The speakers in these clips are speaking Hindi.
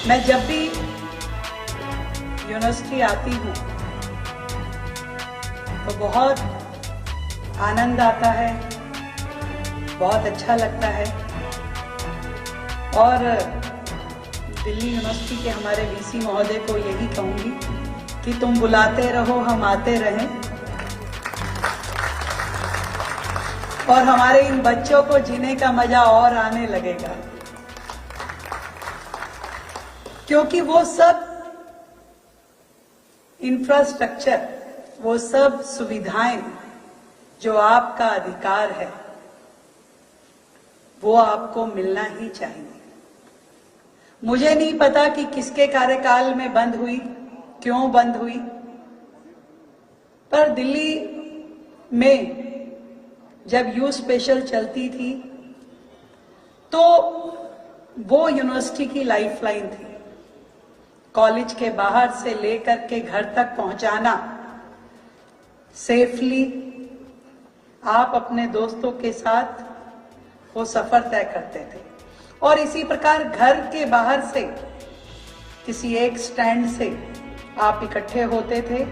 मैं जब भी यूनिवर्सिटी आती हूँ तो बहुत आनंद आता है, बहुत अच्छा लगता है। और दिल्ली यूनिवर्सिटी के हमारे वीसी महोदय को यही कहूँगी कि तुम बुलाते रहो, हम आते रहें और हमारे इन बच्चों को जीने का मजा और आने लगेगा, क्योंकि वो सब इंफ्रास्ट्रक्चर, वो सब सुविधाएं जो आपका अधिकार है, वो आपको मिलना ही चाहिए। मुझे नहीं पता कि किसके कार्यकाल में बंद हुई, क्यों बंद हुई, पर दिल्ली में जब यू स्पेशल चलती थी तो वो यूनिवर्सिटी की लाइफलाइन थी। कॉलेज के बाहर से लेकर के घर तक पहुंचाना सेफली, आप अपने दोस्तों के साथ वो सफर तय करते थे। और इसी प्रकार घर के बाहर से किसी एक स्टैंड से आप इकट्ठे होते थे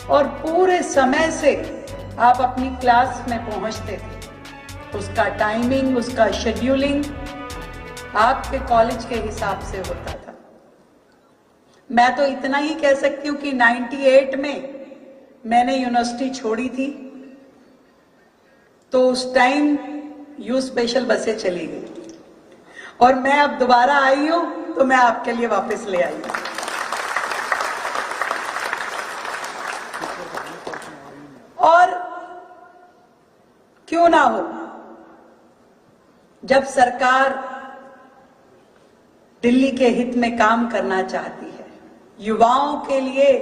और पूरे समय से आप अपनी क्लास में पहुंचते थे। उसका टाइमिंग, उसका शेड्यूलिंग आपके कॉलेज के हिसाब से होता था। मैं तो इतना ही कह सकती हूँ कि 98 में मैंने यूनिवर्सिटी छोड़ी थी तो उस टाइम यू स्पेशल बसें चली गई और मैं अब दोबारा आई हूं तो मैं आपके लिए वापस ले आई हूं। और क्यों ना हो, जब सरकार दिल्ली के हित में काम करना चाहती है, युवाओं के लिए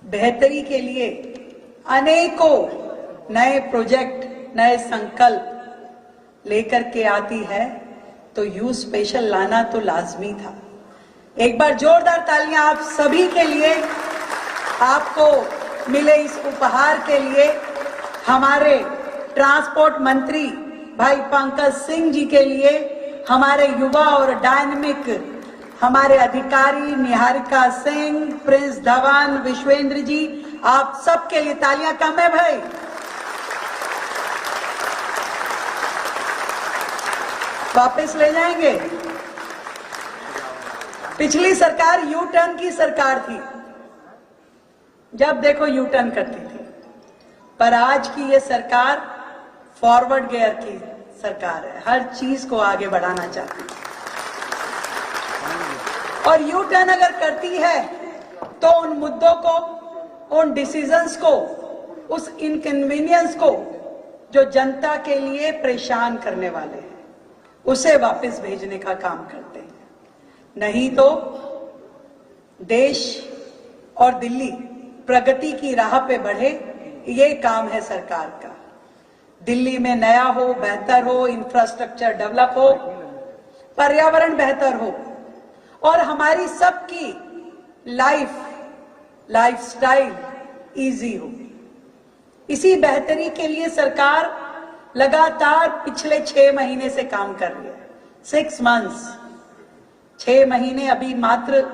बेहतरी के लिए अनेकों नए प्रोजेक्ट, नए संकल्प लेकर के आती है, तो यू स्पेशल लाना तो लाजमी था। एक बार जोरदार तालियां आप सभी के लिए, आपको मिले इस उपहार के लिए। हमारे ट्रांसपोर्ट मंत्री भाई पंकज सिंह जी के लिए, हमारे युवा और डायनेमिक हमारे अधिकारी निहारिका सिंह, प्रिंस धवन, विश्वेंद्र जी, आप सबके लिए तालियां कम है भाई। वापस ले जाएंगे। पिछली सरकार यू टर्न की सरकार थी, जब देखो यू टर्न करती थी, पर आज की ये सरकार फॉरवर्ड गियर की सरकार है, हर चीज को आगे बढ़ाना चाहती है। और यू टर्न अगर करती है तो उन मुद्दों को, उन डिसीजंस को, उस इनकन्वीनियंस को जो जनता के लिए परेशान करने वाले हैं, उसे वापस भेजने का काम करते हैं। नहीं तो देश और दिल्ली प्रगति की राह पे बढ़े, ये काम है सरकार का। दिल्ली में नया हो, बेहतर हो, इंफ्रास्ट्रक्चर डेवलप हो, पर्यावरण बेहतर हो और हमारी सबकी लाइफस्टाइल इजी हो। इसी बेहतरी के लिए सरकार लगातार पिछले 6 महीने से काम कर रही है। 6 मंथ्स, 6 महीने अभी मात्र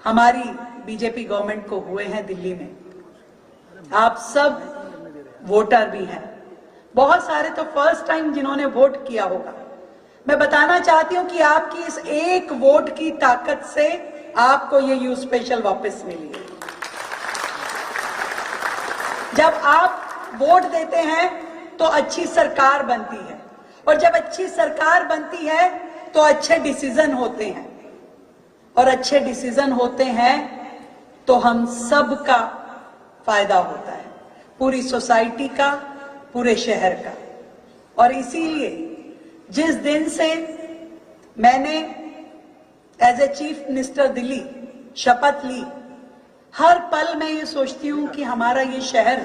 हमारी बीजेपी गवर्नमेंट को हुए हैं दिल्ली में। आप सब वोटर भी हैं, बहुत सारे तो फर्स्ट टाइम जिन्होंने वोट किया होगा। मैं बताना चाहती हूं कि आपकी इस एक वोट की ताकत से आपको ये यू स्पेशल वापस मिली है। जब आप वोट देते हैं तो अच्छी सरकार बनती है, और जब अच्छी सरकार बनती है तो अच्छे डिसीजन होते हैं, और अच्छे डिसीजन होते हैं तो हम सब का फायदा होता है, पूरी सोसाइटी का, पूरे शहर का। और इसीलिए जिस दिन से मैंने as a chief minister Delhi शपथ ली, हर पल मैं ये सोचती हूं कि हमारा ये शहर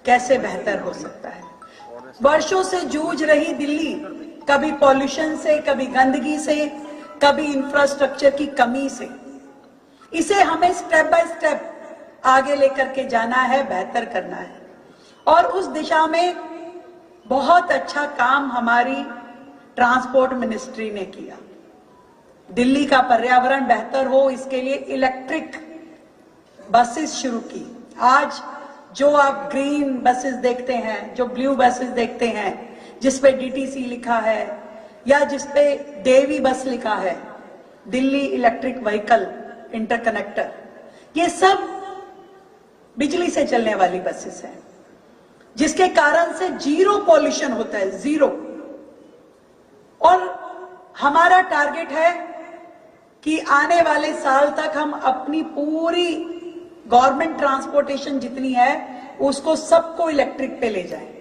कैसे बेहतर हो सकता है। वर्षों से जूझ रही दिल्ली, कभी पॉल्यूशन से, कभी गंदगी से, कभी इंफ्रास्ट्रक्चर की कमी से, इसे हमें स्टेप बाय स्टेप आगे लेकर के जाना है, बेहतर करना है। और उस दिशा में बहुत अच्छा काम हमारी ट्रांसपोर्ट मिनिस्ट्री ने किया। दिल्ली का पर्यावरण बेहतर हो, इसके लिए इलेक्ट्रिक बसेस शुरू की। आज जो आप ग्रीन बसेस देखते हैं, जो ब्लू बसेस देखते हैं, जिसपे डीटीसी लिखा है या जिसपे देवी बस लिखा है, दिल्ली इलेक्ट्रिक व्हीकल इंटरकनेक्टर, ये सब बिजली से चलने वाली बसेस हैं, जिसके कारण से जीरो पॉल्यूशन होता है, जीरो। और हमारा टारगेट है कि आने वाले साल तक हम अपनी पूरी गवर्नमेंट ट्रांसपोर्टेशन जितनी है उसको सबको इलेक्ट्रिक पे ले जाएं।